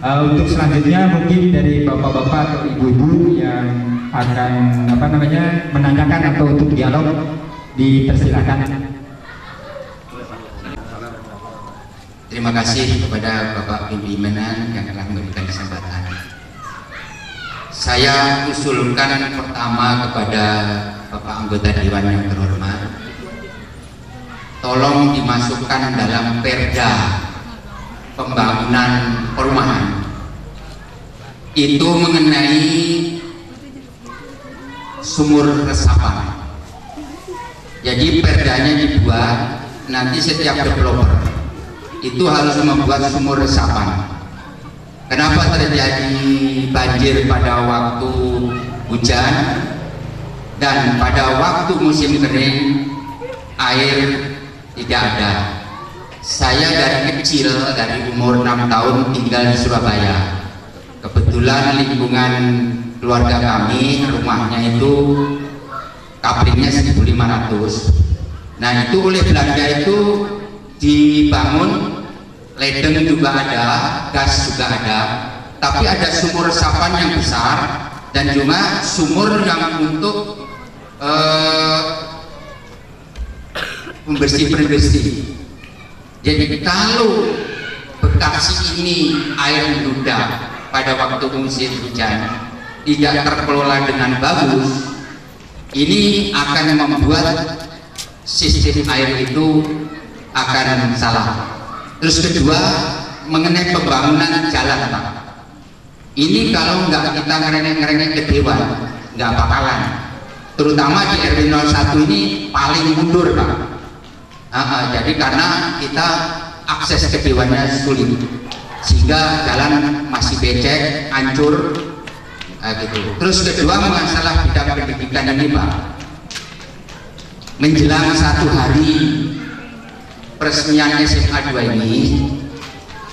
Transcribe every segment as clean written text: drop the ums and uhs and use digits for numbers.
Untuk selanjutnya mungkin dari bapak-bapak atau ibu-ibu yang akan menanyakan atau untuk dialog, dipersilakan. Terima kasih kepada Bapak pimpinan yang telah memberikan kesempatan. Saya usulkan pertama kepada Bapak anggota Dewan yang terhormat, tolong dimasukkan dalam perda pembangunan perumahan itu mengenai sumur resapan. Jadi perdanya dibuat, nanti setiap developer itu harus membuat sumur resapan. Kenapa terjadi banjir pada waktu hujan dan pada waktu musim kering air tidak ada? Saya dari kecil, dari umur 6 tahun tinggal di Surabaya. Kebetulan lingkungan keluarga kami, rumahnya itu kaplingnya 1.500. Nah itu oleh Belanda itu dibangun, ledeng juga ada, gas juga ada, tapi ada sumur resapan yang besar dan juga sumur yang untuk pembersih-pembersih. Jadi kalau Bekasi ini air meludah pada waktu musim hujan tidak terkelola dengan bagus, ini akan membuat sistem air itu akan salah. Terus kedua, mengenai pembangunan jalan, Pak. Ini kalau nggak kita ngerengek-ngerengek ke Dewan, nggak bakalan. Terutama di RW 01 ini paling mundur, Pak. Jadi karena kita akses ke Dewannya sulit, sehingga jalan masih becek, hancur, gitu. Terus kedua, masalah bidang pendidikan ini, Pak. Menjelang 1 hari peresmian SMA 2 ini,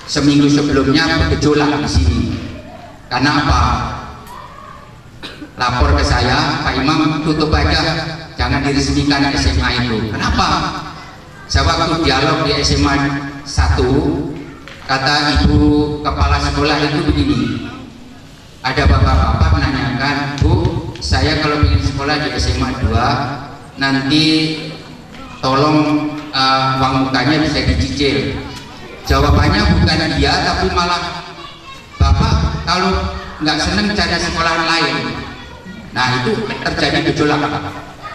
seminggu sebelumnya bergejolak di sini. Karena apa? Lapor ke saya, Pak Imam, tutup aja, jangan diresmikan SMA itu. Kenapa? Saya waktu dialog di SMA 1, kata ibu kepala sekolah itu begini, ada bapak-bapak menanyakan, Bu, saya kalau ingin sekolah di SMA 2 nanti tolong uang mukanya bisa dicicil. Jawabannya bukan dia, tapi malah Bapak kalau nggak seneng cari sekolah lain. Nah itu terjadi gejolak.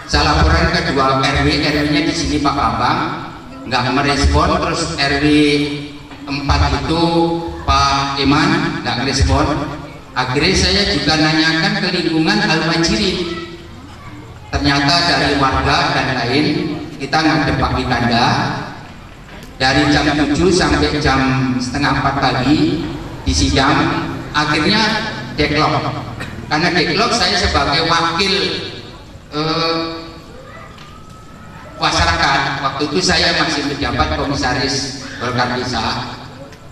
Saya laporan ke 2 RW-nya di sini Pak Bambang nggak merespon, terus RW 4 itu Pak Iman nggak merespon. Akhirnya saya juga nanyakan ke lingkungan Al-Majirin. Ternyata dari warga dan lain, kita ngadep pakai tanda dari jam 7 sampai jam setengah 4 pagi di sidang. Akhirnya deadlock. Karena deadlock, saya sebagai wakil masyarakat, waktu itu saya masih menjabat komisaris Golkar Desa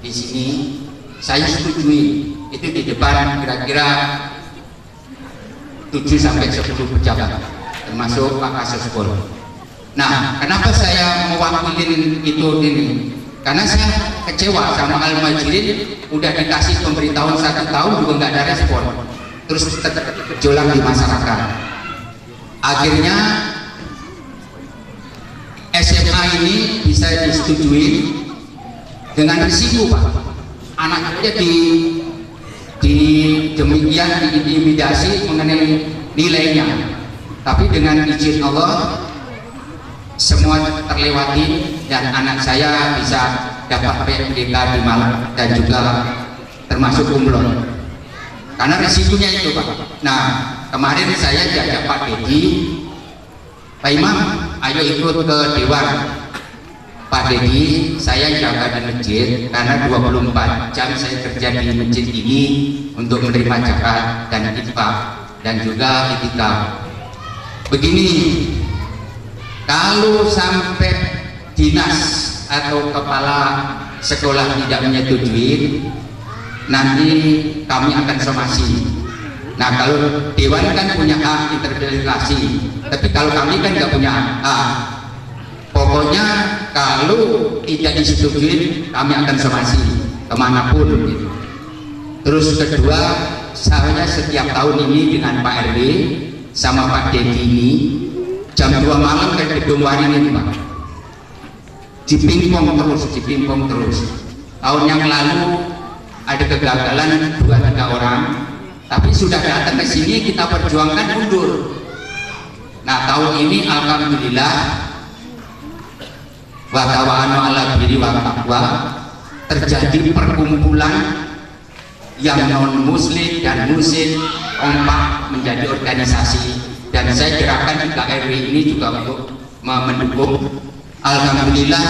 di sini, saya setujui itu di depan kira-kira 7 sampai 10 pejabat termasuk Pak Kasospol. Nah, kenapa saya mewakili itu ini? Karena saya kecewa sama Al-Majirin, udah dikasih pemberitahuan 1 tahun juga nggak ada respon, terus tergejolak di masyarakat. Akhirnya SMA ini bisa disetujui dengan risiko, Pak. Anaknya demikian diintimidasi mengenai nilainya, tapi dengan izin Allah semua terlewati dan anak saya bisa dapat PMDK di Malang dan juga termasuk umroh. Karena risikonya itu, Pak. Nah, kemarin saya diajak Pak Dedi, Pak Imam, ayo ikut ke Dewan. Pak Dedi, saya jaga di masjid karena 24 jam saya kerja di masjid ini untuk menerima zakat dan infak dan juga itikaf. Begini, kalau sampai dinas atau kepala sekolah tidak menyetujui, nanti kami akan somasi. Nah, kalau Dewan kan punya hak interpelasi, tapi kalau kami kan nggak punya hak. Pokoknya kalau tidak disetujui, kami akan somasi kemanapun gitu. Terus kedua, saya setiap tahun ini dengan Pak RW sama Pak Dedi ini jam 2 malam ke gedung Waringin Pak, dipingpong terus. Tahun yang lalu ada kegagalan 2-3 orang, tapi sudah datang ke sini kita perjuangkan mundur. Nah tahun ini alhamdulillah wa ta'awanu 'alal birri wat taqwa, terjadi perkumpulan yang non muslim dan muslim kompak menjadi organisasi, dan saya kirakan juga RW ini juga untuk mendukung. Alhamdulillah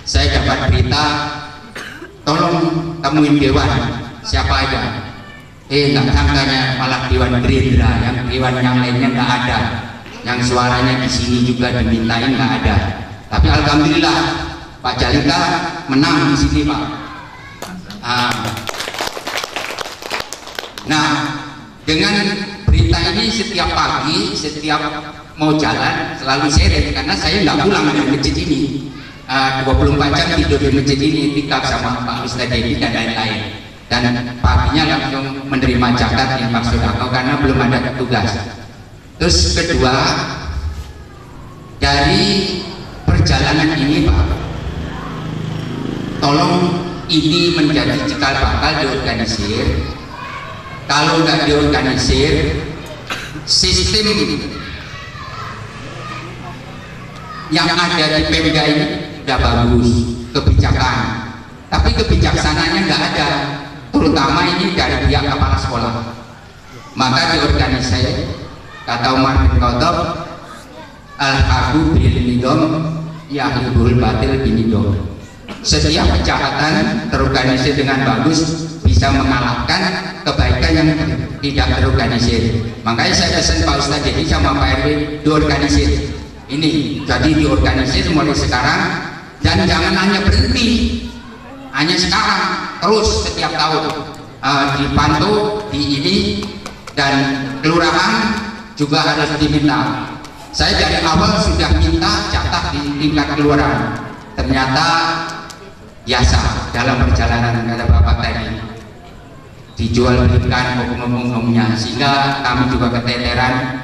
saya dapat berita, tolong temuin dewan siapa aja. Nggak sangkanya malah dewan Gerindra, yang dewan yang lainnya nggak ada, yang suaranya di sini juga dimintain nggak ada. Tapi alhamdulillah Pak Jalika menang di sini Pak. Nah, dengan berita ini setiap pagi, setiap mau jalan selalu seret, karena saya nggak pulang dari masjid ini. 24 jam tidur di masjid ini, tikap sama Pak Ustadz Dedi dan lain-lain. Dan paginya langsung menerima zakat yang Pak Sodako karena belum ada tugas. Terus kedua, dari perjalanan ini Pak, tolong ini menjadi cikal bakal diorganisir. Kalau nggak diorganisir, sistem yang ada di Pemda ini udah bagus, kebijakan, tapi kebijaksanaannya nggak ada, terutama ini dari pihak kepala sekolah. Maka diorganisir, kata Umar bin Khattab, al-haqqu bil nidam yahlul batil bin nidam. Setiap kejahatan terorganisir dengan bagus bisa mengalahkan kebaikan yang tidak terorganisir. Makanya saya pesan Pak Ustadz Dedi sama Pak RW diorganisir. Ini jadi diorganisir mulai sekarang, dan jangan hanya berhenti hanya sekarang, terus setiap tahun dipantau di ini, dan kelurahan juga harus diminta. Saya dari awal sudah minta jatah di tingkat kelurahan, ternyata biasa dalam perjalanan kata Bapak tadi dijual belikan oknum-oknumnya, sehingga kami juga keteteran.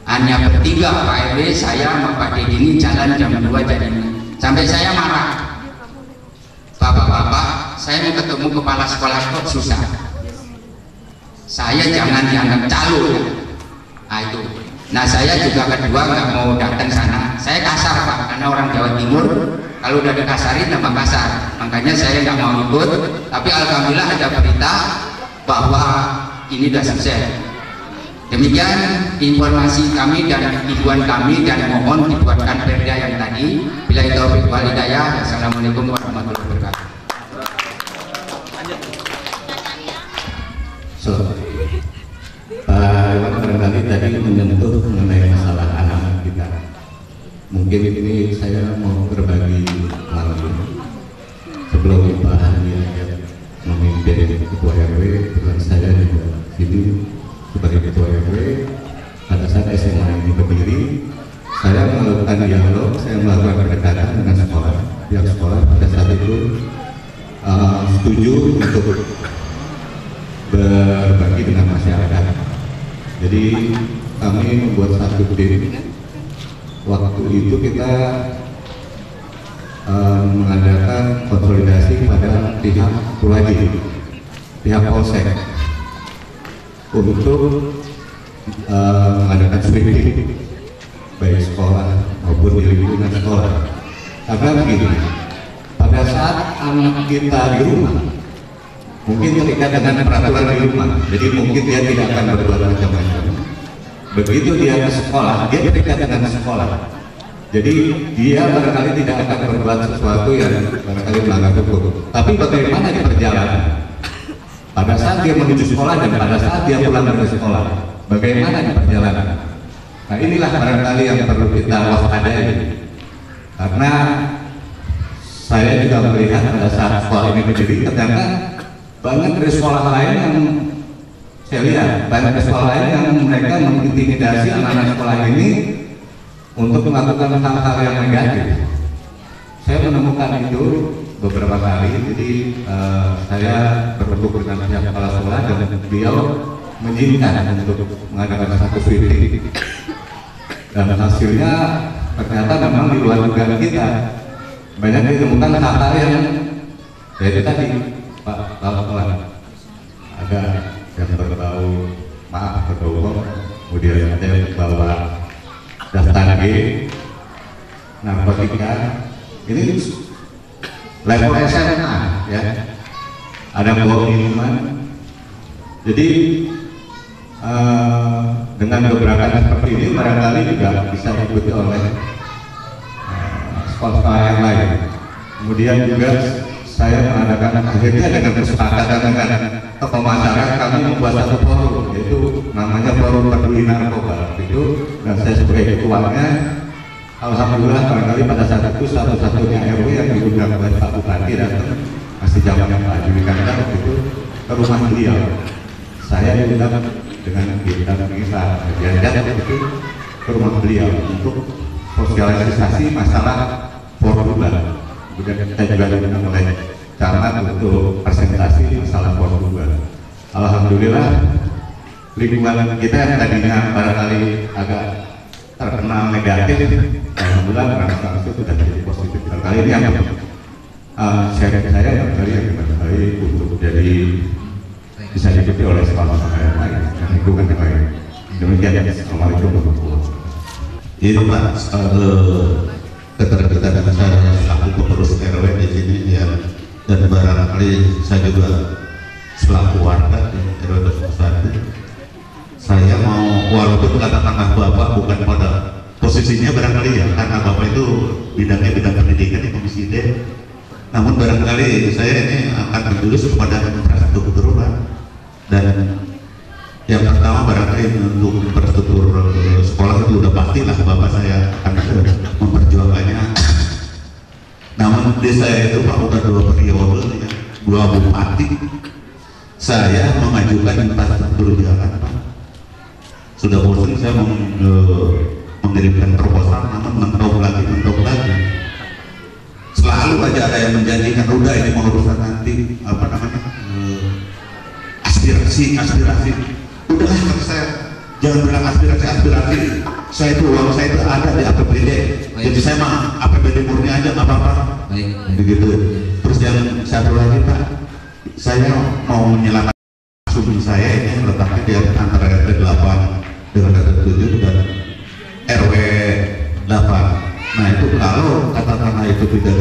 Hanya bertiga Pak RW, saya sama Pak Dedi ini jalan jam 2 jadi sampai saya marah, bapak-bapak saya mau ketemu kepala sekolah kok susah, saya jangan dianggap calo ya. Itu nah saya juga kedua nggak mau datang sana, saya kasar Pak, karena orang Jawa Timur kalau udah dikasarin tambah kasar, makanya saya nggak mau ikut. Tapi alhamdulillah ada berita bahwa ini sudah sukses. Demikian informasi kami dan himbauan kami, dan mohon dibuatkan perda yang tadi. Bila taufiq wal hidayah. Assalamualaikum warahmatullahi wabarakatuh. Pak barangkali tadi menyentuh mengenai masalah anak kita. Mungkin ini saya mau berbagi malam ini. Sebelum Pak Hani memimpin ketua RW, dengan saya juga sini sebagai ketua RW. Pada saat SMA ini berdiri, saya melakukan dialog, saya melakukan pendekatan dengan sekolah. Pihak sekolah pada saat itu setuju untuk berbagi dengan masyarakat. Jadi kami membuat satu tim. Waktu itu kita mengadakan konsolidasi pada pihak Purwaji, pihak Polsek, untuk mengadakan sweeping baik sekolah maupun di lingkungan sekolah. Karena begini, pada saat anak kita di rumah mungkin terikat dengan peraturan di rumah, jadi mungkin dia tidak akan berbuat macam-macam. Begitu dia ke sekolah, dia terikat dengan sekolah, jadi dia barangkali tidak akan berbuat sesuatu yang barangkali melanggar hukum. Tapi bagaimana di perjalanan, pada saat dia menuju sekolah dan pada saat dia pulang dari sekolah, bagaimana di perjalanan? Nah inilah barangkali yang perlu kita waspadai, karena saya juga melihat pada saat sekolah ini berdiri, ternyata banyak dari sekolah lain yang saya lihat, banyak dari sekolah lain yang mereka mengintimidasi anak-anak sekolah ini untuk melakukan hal-hal yang negatif. Saya menemukan itu beberapa kali, jadi saya bertemu dengan pihak kepala sekolah dan beliau mengizinkan untuk mengadakan satu kritik, dan hasilnya ternyata memang di luar dugaan kita. Banyak ditemukan kata yang yaitu tadi Pak Kepala, ada yang berbau maaf berbau, kemudian ada yang bawa daftar G, narkotika, ini level SMA ya, ada bawa minuman. Jadi dengan gebrakan seperti ini barangkali juga bisa diikuti oleh sekolah yang lain. Kemudian juga saya mengadakan akhirnya dengan kesepakatan dengan tokoh masyarakat, kami membuat satu forum, yaitu namanya Forum Peduli Narkoba itu, dan saya sebagai ketuanya. Alhamdulillah barangkali pada saat itu satu-satunya RW yang diundang oleh Pak Bupati datang, masih zamannya Pak Juli Kandang itu, ke rumah beliau. Saya diundang dengan kita diajak itu ke rumah beliau untuk sosialisasi masalah Portugal. Kemudian kita juga diundang oleh camat untuk presentasi masalah Portugal. Alhamdulillah lingkungan kita yang tadinya barangkali agak terkenal negatif, alhamdulillah merasa itu sudah jadi positif. Kali ini yang sharing saya yang kali untuk jadi bisa diikuti oleh sekolah-sekolah yang lain dan lingkungan yang lain. Demikian. Assalamualaikum warahmatullahi wabarakatuh. Ini Pak, keterkaitan saya selaku pengurus RW di sini ya, dan barangkali saya juga selaku warga di RW 01. Saya mau, walaupun katakanlah Bapak bukan pada posisinya barangkali ya, karena Bapak itu bidangnya bidang pendidikan di Komisi D, namun barangkali saya ini akan menjurus kepada infrastruktur Pak. Dan yang pertama barangkali untuk infrastruktur sekolah itu udah pastilah Bapak saya akan memperjuangkannya. Namun di saya itu Pak udah 2 periode ya, 2 bupati saya mengajukan infrastruktur jalan Pak. Sudah bosan saya mengirimkan proposal, namun mentok lagi. Selalu aja ada yang menjanjikan udah ini mau urusan nanti apa namanya aspirasi. Udahlah kata saya, jangan bilang aspirasi. Saya itu uang saya itu ada di APBD. Jadi saya mah APBD murni aja nggak apa-apa. Begitu. Terus yang satu lagi Pak, saya mau menyelamatkan asumsi saya ini letaknya di antara RT 8 dengan RT 7 dan RW 8. Nah itu kalau katakanlah itu tidak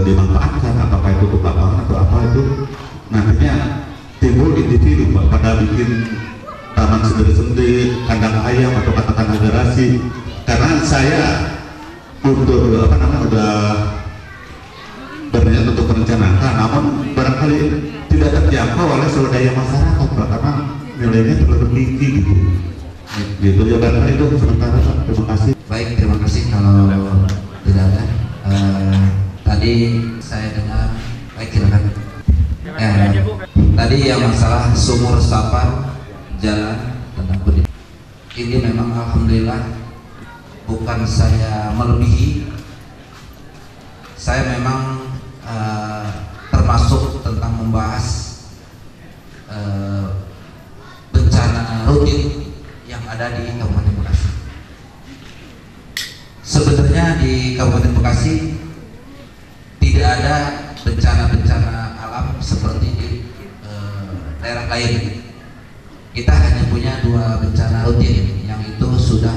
dimanfaatkan, apakah itu untuk lapangan atau apa itu, nantinya timbul individu Pak, pada bikin taman sendiri-sendiri, kandang ayam atau katakanlah garasi. Karena saya untuk apa namanya udah berniat untuk merencanakan, namun barangkali tidak terjangkau oleh swadaya masyarakat Pak, karena nilainya terlalu tinggi gitu ya barangkali itu sementara Pak. Terima kasih. Baik, terima kasih. Kalau tidak ada tadi saya dengar, baik silakan. Tadi yang masalah sumur sapar jalan tentang pendidikan ini memang alhamdulillah bukan saya melebihi, saya memang termasuk tentang membahas bencana rutin yang ada di Kabupaten Bekasi. Sebenarnya di Kabupaten Bekasi tidak ada bencana-bencana alam seperti di daerah lain. Kita hanya punya 2 bencana rutin yang itu sudah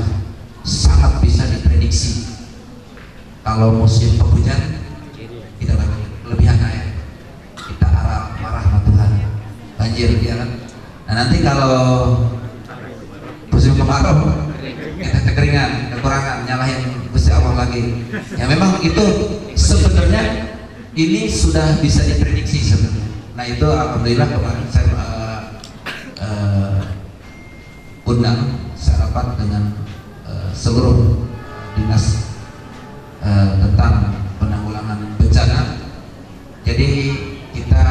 sangat bisa diprediksi. Kalau musim penghujan kita kelebihan air, kita harap marah Tuhan, banjir ya kan. Nah nanti kalau musim kemarau kita kekeringan, kekurangan, nyalahin Gusti Allah lagi. Ya memang itu sebenarnya ini sudah bisa diprediksi sebenarnya. Nah itu alhamdulillah kemarin saya undang saya rapat dengan seluruh dinas tentang penanggulangan bencana. Jadi kita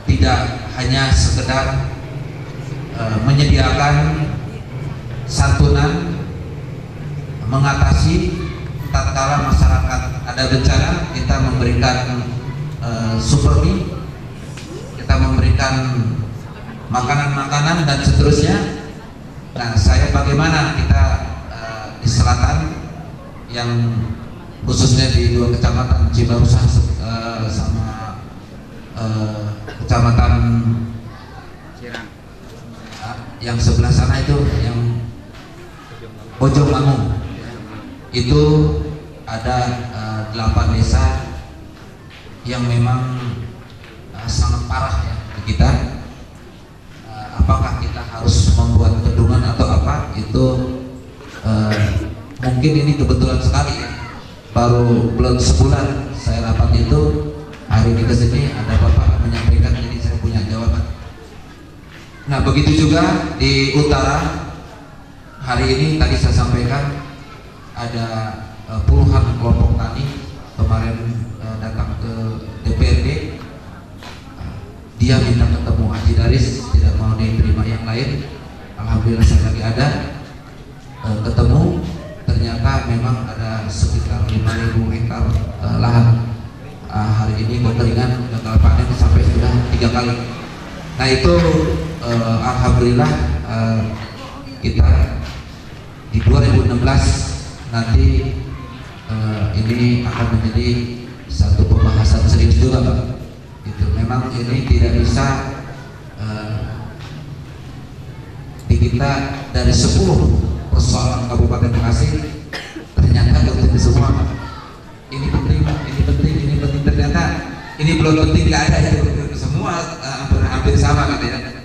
tidak hanya sekedar menyediakan santunan mengatasi, tatkala masyarakat ada bencana, kita memberikan supermi, kita memberikan makanan-makanan dan seterusnya. Nah, saya bagaimana kita di selatan yang khususnya di 2 kecamatan Cibarusah sama kecamatan yang sebelah sana itu yang Bojongmangu itu ada 8 desa yang memang sangat parah ya di kita. Apakah kita harus membuat bendungan atau apa, itu mungkin ini kebetulan sekali ya, baru belum sebulan saya rapat itu, hari ini kesini ada bapak menyampaikan, jadi saya punya jawaban. Nah, begitu juga di utara, hari ini tadi saya sampaikan ada puluhan kelompok tani kemarin datang ke DPRD. Dia minta ketemu Haji Daris, tidak mau diterima yang lain. Alhamdulillah saya lagi ada ketemu. Ternyata memang ada sekitar 5.000 hektar lahan hari ini kekeringan, gagal panen sampai sudah 3 kali. Nah itu alhamdulillah kita di 2016 nanti ini akan menjadi satu pembahasan serius juga, Pak. Itu memang ini tidak bisa kita dari 10 persoalan Kabupaten Bekasi ternyata untuk semua. Ini penting, Pak. Ini penting, ini penting. Ternyata ini belum penting, tidak ada itu semua hampir sama katanya.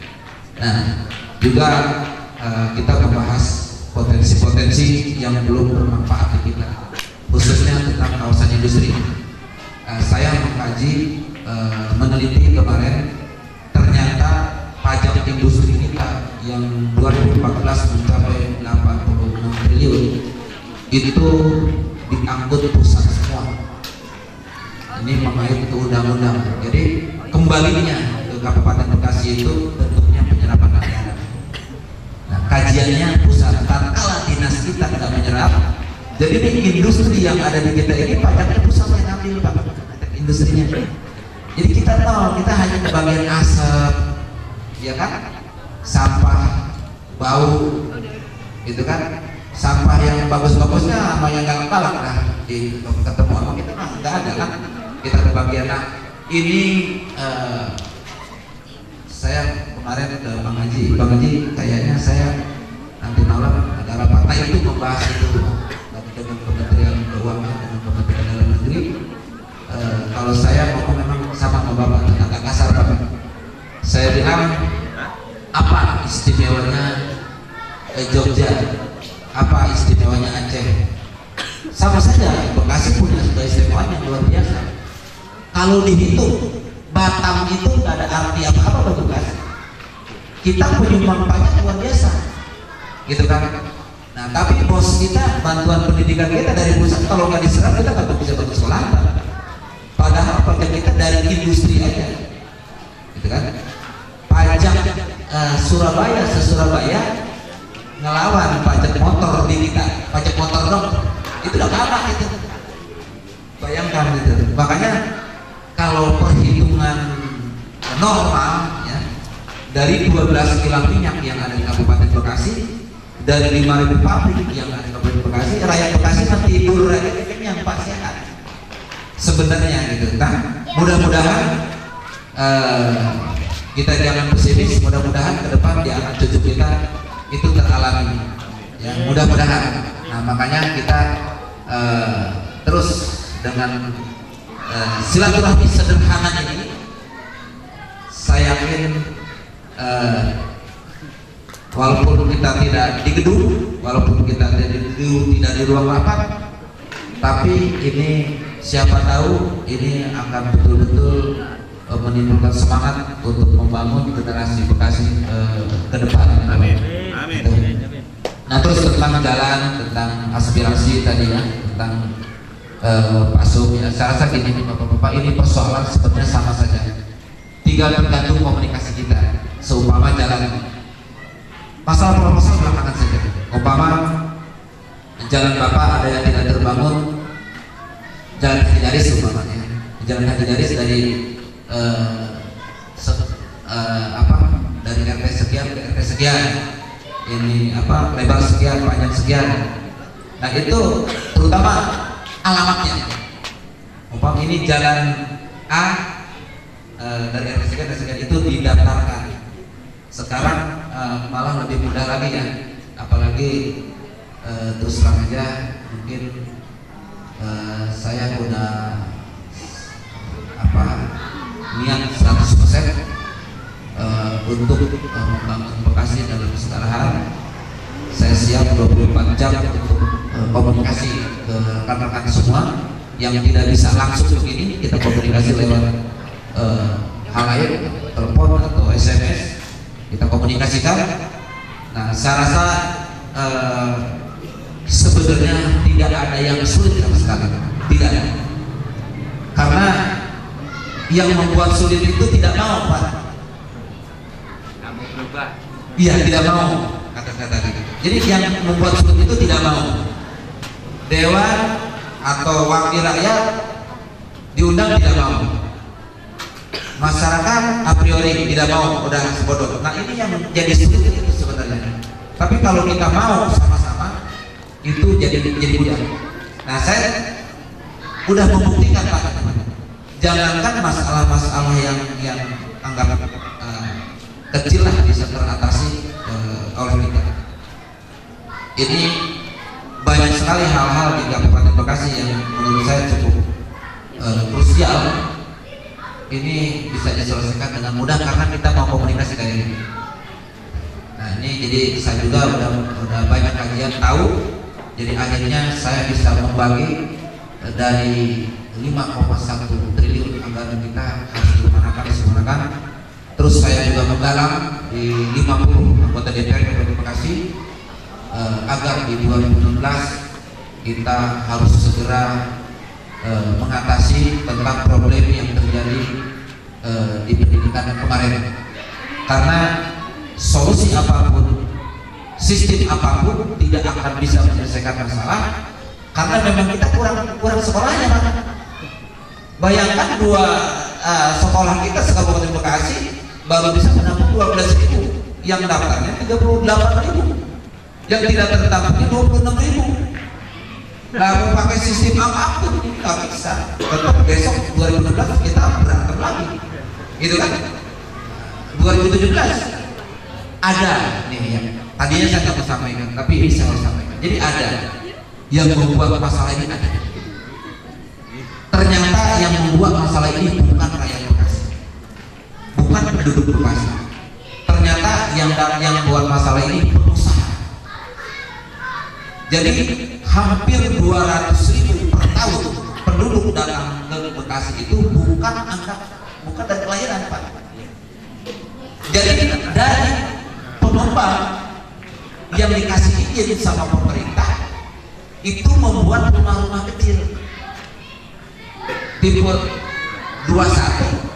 Nah, juga kita membahas potensi-potensi yang belum bermanfaat di kita, khususnya tentang kawasan industri. Saya mengkaji, meneliti kemarin, ternyata pajak industri kita yang 2014 mencapai 86 triliun itu diangkut pusat semua. Ini mengait ke undang-undang. Jadi kembalinya ke Kabupaten Bekasi itu bentuknya penyerapan anggaran. Nah, kajiannya pusat. Tatkala dinas kita tidak menyerap, jadi ini industri yang ada di kita ini pajaknya pusat yang ambil, Pak, industrinya. Jadi kita tahu kita hanya kebagian asap, ya kan, sampah, bau, gitu kan, sampah yang bagus-bagusnya sama yang nggak kalah lah di ketemu sama kita mah nggak ada kan, kita kebagian. Nah ini saya kemarin ke Bang Haji, kayaknya saya nanti malam ada rapat, nah itu membahas itu dengan Kementerian Keuangan, dengan Kementerian Dalam Negeri. Kalau saya ngomong memang sama Bapak tenaga kasar, Pak. Saya bilang apa istimewanya Jogja, apa istimewanya Aceh? Sama saja, Bekasi punya keistimewaan yang luar biasa. Kalau dihitung, Batam itu nggak ada arti apa-apa bagi Bekasi. Kita penyumbang pajak luar biasa, gitu kan? Nah, tapi bos kita, bantuan pendidikan kita dari pusat, kalau nggak diserap kita nggak bisa bantu sekolah. Padahal pajak kita dari industri aja, gitu kan? Pajak Surabaya, se-Surabaya ngelawan pajak motor di kita, pajak motor dong, itu udah kalah itu. Bayangkan gitu. Makanya kalau perhitungan normal ya, dari 12 kilang minyak yang ada di Kabupaten Bekasi, dari 5.000 pabrik yang ada di Kabupaten Bekasi, rakyat Bekasi nanti tidur yang Pak sehat sebenarnya gitu. Nah, mudah-mudahan kita jangan pesimis, mudah-mudahan ke depan di anak cucu kita itu teralami ya, mudah-mudahan. Nah, makanya kita terus dengan silaturahmi sederhana ini, saya yakin walaupun kita tidak di gedung, walaupun kita tidak di ruang rapat, tapi ini siapa tahu ini akan betul-betul menimbulkan semangat untuk membangun generasi Bekasi ke depan. Amin. Amin. Nah, terus tentang jalan, tentang aspirasi tadi ya, tentang Pak Sum ya, saya rasa gini Bapak-bapak, ini persoalan sebenarnya sama saja. Tinggal tergantung komunikasi kita. Seumpama jalan, masalah proposal belakangan saja. Umpama jalan Bapak ada yang tidak terbangun, Jalan Haji Daris umpamanya, Jalan Haji Daris dari dari RT sekian ke RT sekian, ini lebar sekian, panjang sekian. Nah itu terutama alamatnya. Umpam ini jalan A dari RT sekian ke sekian itu didaftarkan. Sekarang malah lebih mudah lagi ya, apalagi terus terang aja mungkin saya udah niat 100% untuk membangun Bekasi dalam segala hal. Saya siap 24 jam untuk komunikasi ke rekan-rekan semua yang tidak bisa langsung begini, kita komunikasi lewat hal lain, telepon atau SMS, kita komunikasikan. Nah, saya rasa sebenarnya tidak ada yang sulit sama sekali, tidak ada. Karena yang membuat sulit itu tidak mau, Pak. Iya, tidak mau, kata-kata gitu. Jadi yang membuat sulit itu tidak mau. Dewan atau wakil rakyat diundang tidak mau. Masyarakat a priori tidak mau, udah sebodoh. Nah ini yang jadi sulit itu sebenarnya. Tapi kalau kita mau sama-sama, itu jadi mudah. Nah saya udah membuktikan Pak, jangankan masalah-masalah yang anggap kecil lah bisa teratasi oleh kita. Ini banyak sekali hal-hal di Kabupaten Bekasi yang menurut saya cukup krusial. Ini bisa diselesaikan dengan mudah karena kita mau komunikasi kayak ini. Nah ini jadi saya juga udah banyak kajian tahu. Jadi akhirnya saya bisa membagi dari 5,1 triliun anggaran kita harus dimanakan. Terus saya juga menggalang di 50 anggota DPR Kabupaten Bekasi agar di 2016 kita harus segera mengatasi tentang problem yang terjadi di pendidikan kemarin. Karena solusi apapun, sistem apapun tidak akan bisa menyelesaikan masalah karena memang kita kurang sekolahnya, Pak. Bayangkan dua sekolah kita se-Kabupaten Bekasi baru bisa menampung 12.000, yang daftarnya 38.000, yang tidak tertampungnya 26.000. Nah, mau pakai sistem apapun nggak bisa. Tetap besok 2016 kita berantem lagi, gitu kan? 2017 ada nih yang tadinya saya nggak mau sampaikan, tapi ini saya harus sampaikan. Jadi ada yang membuat masalah ini ada. Ternyata yang membuat masalah ini bukan rakyat Bekasi, bukan penduduk Bekasi. Ternyata yang membuat masalah ini pengusaha. Jadi hampir 200.000 per tahun penduduk datang ke Bekasi itu bukan dari kelahiran, Pak. Jadi dari pengembang yang dikasih izin sama pemerintah itu membuat rumah-rumah kecil tipe 21,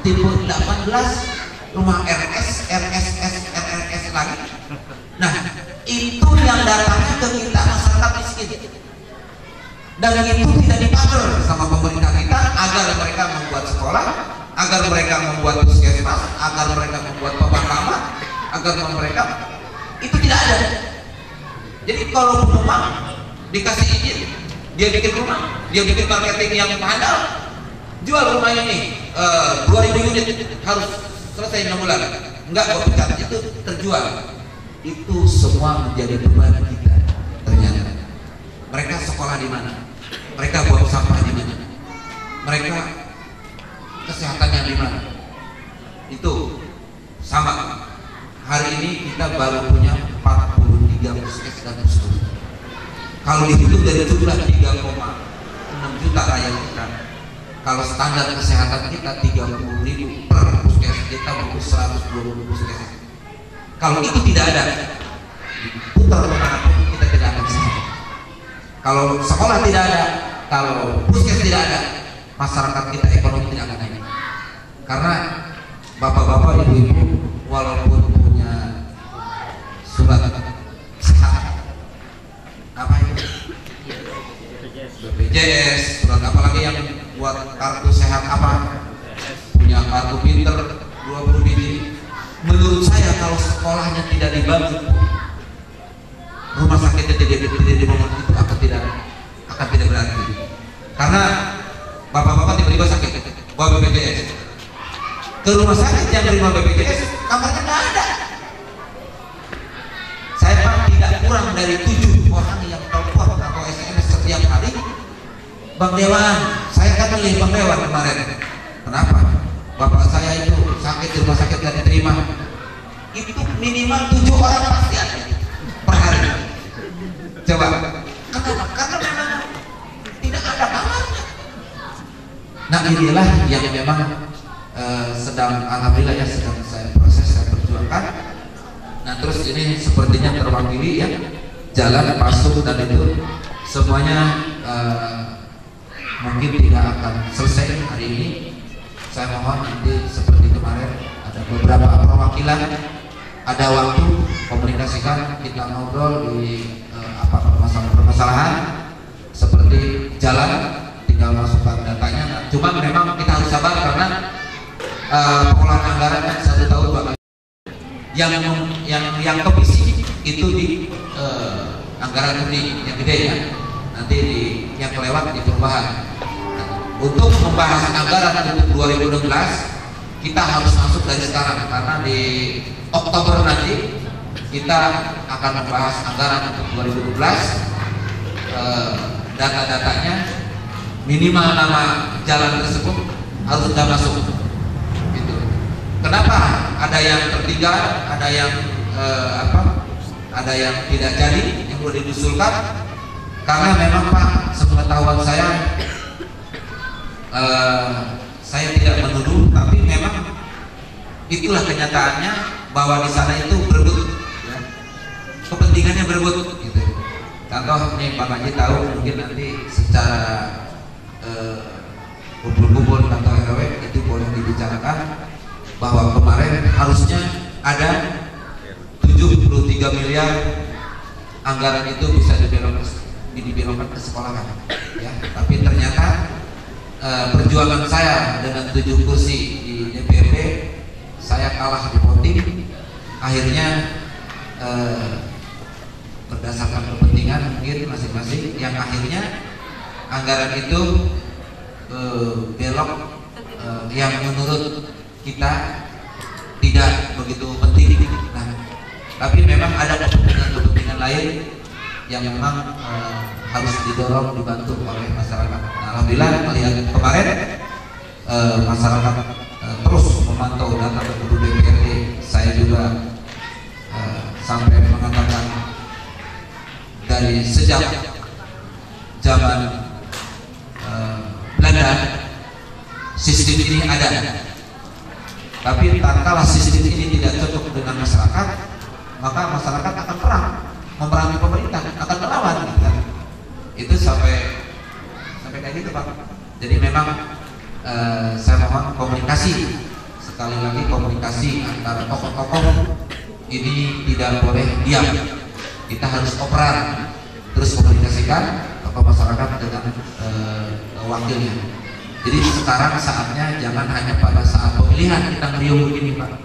tipe 18, rumah RS lagi. Nah, itu yang datangnya ke kita masyarakat miskin. Dan itu tidak dipagar sama pemerintah kita agar mereka membuat sekolah, agar mereka membuat puskesmas, agar mereka membuat pemakaman, agar mereka itu tidak ada. Jadi kalau pengembang dikasih izin, dia bikin rumah, dia bikin marketing yang handal, jual rumah ini 2.000 unit harus selesai 6 bulan, enggak kok pecat, itu terjual. Itu semua menjadi beban kita. Ternyata mereka sekolah di mana, mereka buang sampah di mana, mereka kesehatannya di mana. Itu sama. Hari ini kita baru punya 43 puskes dan puskes. Kalau dihitung dari jumlah 3,6 juta rakyat kita, kalau standar kesehatan kita 30.000 per puskes, kita butuh 120 puskes. Kalau itu tidak ada, putar kemanapun kita tidak akan sehat. Kalau sekolah tidak ada, kalau puskes tidak ada, masyarakat kita ekonomi tidak akan naik. Karena bapak-bapak, ibu-ibu, walaupun punya surat sehat, apa itu? BPJS, surat apa lagi yang menurut saya kalau sekolahnya tidak dibangun, rumah sakitnya tidak dibangun, itu akan tidak berarti. Karena bapak-bapak tiba-tiba sakit, bawa BPJS, ke rumah sakit yang terima BPJS kamarnya nggak ada. Saya Pak tidak kurang dari 7 orang yang telepon atau SMS setiap hari, Bang Dewan, saya kan milih Bang Dewan kemarin. Kenapa? Bapak saya itu sakit di rumah sakit nggak diterima. Itu minimal 7 orang pasti ada per hari. Coba, kenapa? Karena memang tidak ada kamarnya. Nah inilah yang memang sedang, alhamdulillah ya, sedang saya proses, saya perjuangkan. Nah terus ini sepertinya terwakili ya, jalan masuk dan itu semuanya mungkin tidak akan selesai hari ini. Saya mohon nanti seperti kemarin ada beberapa perwakilan, ada waktu komunikasikan, kita ngobrol di apa permasalahan seperti jalan, tinggal masukkan datanya. Nah, cuma memang kita harus sabar karena pengelolaan anggaran kan 1 tahun 2 kali. Yang kebisi itu di anggaran kuning yang gede ya, nanti di yang kelewat di perubahan. Untuk membahas anggaran untuk 2016 kita harus masuk dari sekarang, karena di Oktober nanti kita akan membahas anggaran untuk 2012. Data-datanya minimal nama jalan tersebut harus sudah masuk gitu. Kenapa ada yang tertinggal, ada yang ada yang tidak jadi, yang boleh diusulkan? Karena memang Pak, sepengetahuan saya tidak menuduh, tapi memang itulah kenyataannya bahwa di sana itu berebut, ya. Kepentingannya berebut, gitu. Contoh nih Pak Haji tahu, mungkin nanti secara kumpul-kumpul kantor RW itu boleh dibicarakan bahwa kemarin harusnya ada 73 miliar anggaran itu bisa dibelokkan ke sekolahan, ya. Tapi ternyata perjuangan saya dengan 7 kursi di DPRD, saya kalah di voting. Akhirnya berdasarkan kepentingan mungkin masing-masing, yang akhirnya anggaran itu belok yang menurut kita tidak begitu penting. Nah, tapi memang ada kepentingan lain yang memang harus didorong, dibantu oleh masyarakat. Nah, alhamdulillah melihat kemarin masyarakat terus memantau data penduduk DPRD. Saya juga sampai mengatakan dari sejak zaman Belanda sistem ini ada, tapi tatkala sistem ini tidak cocok dengan masyarakat, maka masyarakat akan perang, memerangi pemerintah, akan melawan, gitu. Itu sampai kayak gitu Pak. Jadi memang saya mohon komunikasi, sekali lagi komunikasi antara tokoh-tokoh ini tidak boleh diam. Kita harus operan, terus komunikasikan ke masyarakat dengan wakilnya. Jadi sekarang saatnya jangan hanya pada saat pemilihan kita ngeriung begini Pak,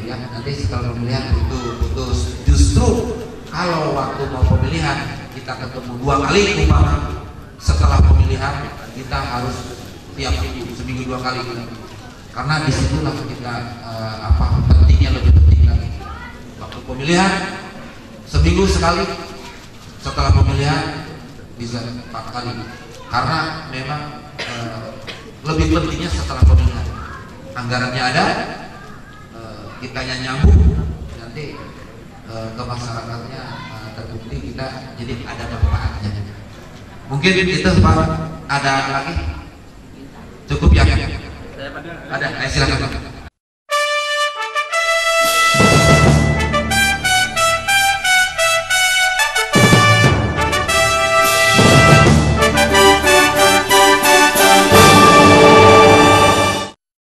ya, nanti setelah pemilihan itu putus. Justru kalau waktu mau pemilihan kita ketemu 2 kali umpama, setelah pemilihan kita harus tiap minggu, seminggu 2 kali, karena disitulah kita pentingnya lebih penting lagi. Waktu pemilihan seminggu sekali, setelah pemilihan bisa 4 kali, karena memang lebih pentingnya setelah pemilihan. Anggarannya ada, kitanya nyambung, nanti ke masyarakatnya terbukti kita jadi ada manfaatnya. Mungkin itu Pak, ada lagi? Cukup ya? Ada, silakan Pak.